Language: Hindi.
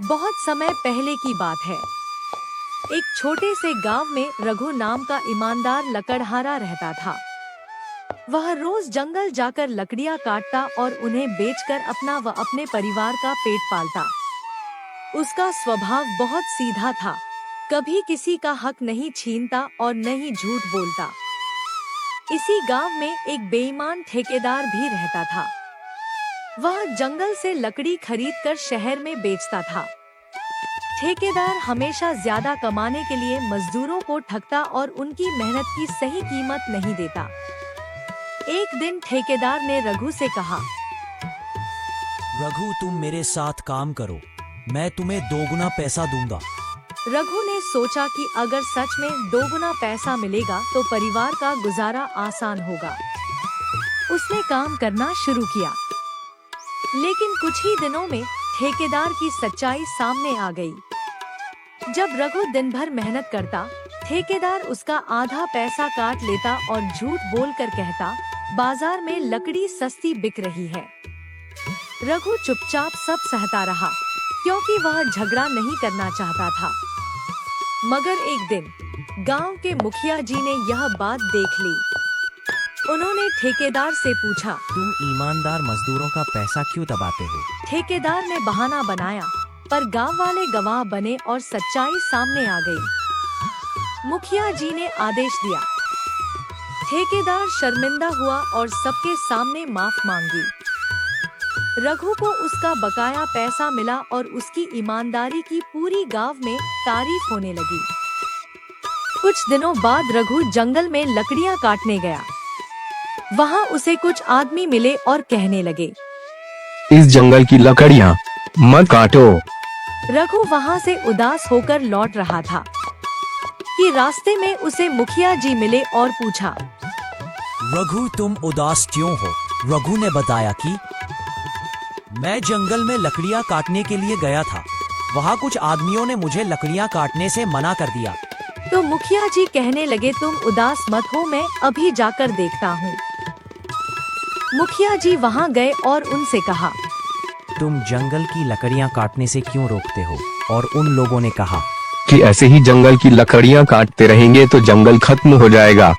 बहुत समय पहले की बात है। एक छोटे से गांव में रघु नाम का ईमानदार लकड़हारा रहता था। वह रोज जंगल जाकर लकड़ियां काटता और उन्हें बेचकर अपना व अपने परिवार का पेट पालता। उसका स्वभाव बहुत सीधा था, कभी किसी का हक नहीं छीनता और न ही झूठ बोलता। इसी गांव में एक बेईमान ठेकेदार भी रहता था। वह जंगल से लकड़ी खरीदकर शहर में बेचता था। ठेकेदार हमेशा ज्यादा कमाने के लिए मजदूरों को ठगता और उनकी मेहनत की सही कीमत नहीं देता। एक दिन ठेकेदार ने रघु से कहा, रघु, तुम मेरे साथ काम करो, मैं तुम्हें दोगुना पैसा दूंगा। रघु ने सोचा कि अगर सच में दोगुना पैसा मिलेगा तो परिवार का गुजारा आसान होगा। उसने काम करना शुरू किया, लेकिन कुछ ही दिनों में ठेकेदार की सच्चाई सामने आ गई। जब रघु दिन भर मेहनत करता, ठेकेदार उसका आधा पैसा काट लेता और झूठ बोलकर कहता, बाजार में लकड़ी सस्ती बिक रही है। रघु चुपचाप सब सहता रहा, क्योंकि वह झगड़ा नहीं करना चाहता था। मगर एक दिन गांव के मुखिया जी ने यह बात देख ली। उन्होंने ठेकेदार से पूछा, तुम ईमानदार मजदूरों का पैसा क्यों दबाते हो? ठेकेदार ने बहाना बनाया, पर गांव वाले गवाह बने और सच्चाई सामने आ गई। मुखिया जी ने आदेश दिया। ठेकेदार शर्मिंदा हुआ और सबके सामने माफ मांगी। रघु को उसका बकाया पैसा मिला और उसकी ईमानदारी की पूरी गांव में तारीफ होने लगी। कुछ दिनों बाद रघु जंगल में लकड़ियां काटने गया। वहां उसे कुछ आदमी मिले और कहने लगे, इस जंगल की लकड़ियां मत काटो। रघु वहां से उदास होकर लौट रहा था कि रास्ते में उसे मुखिया जी मिले और पूछा, रघु, तुम उदास क्यों हो? रघु ने बताया कि मैं जंगल में लकड़ियां काटने के लिए गया था। वहां कुछ आदमियों ने मुझे लकड़ियां काटने से मना कर दिया। तो मुखिया जी कहने लगे, तुम उदास मत हो, मैं अभी जाकर देखता हूँ। मुखिया जी वहाँ गए और उनसे कहा, तुम जंगल की लकड़ियां काटने से क्यों रोकते हो? और उन लोगों ने कहा कि ऐसे ही जंगल की लकड़ियां काटते रहेंगे तो जंगल खत्म हो जाएगा।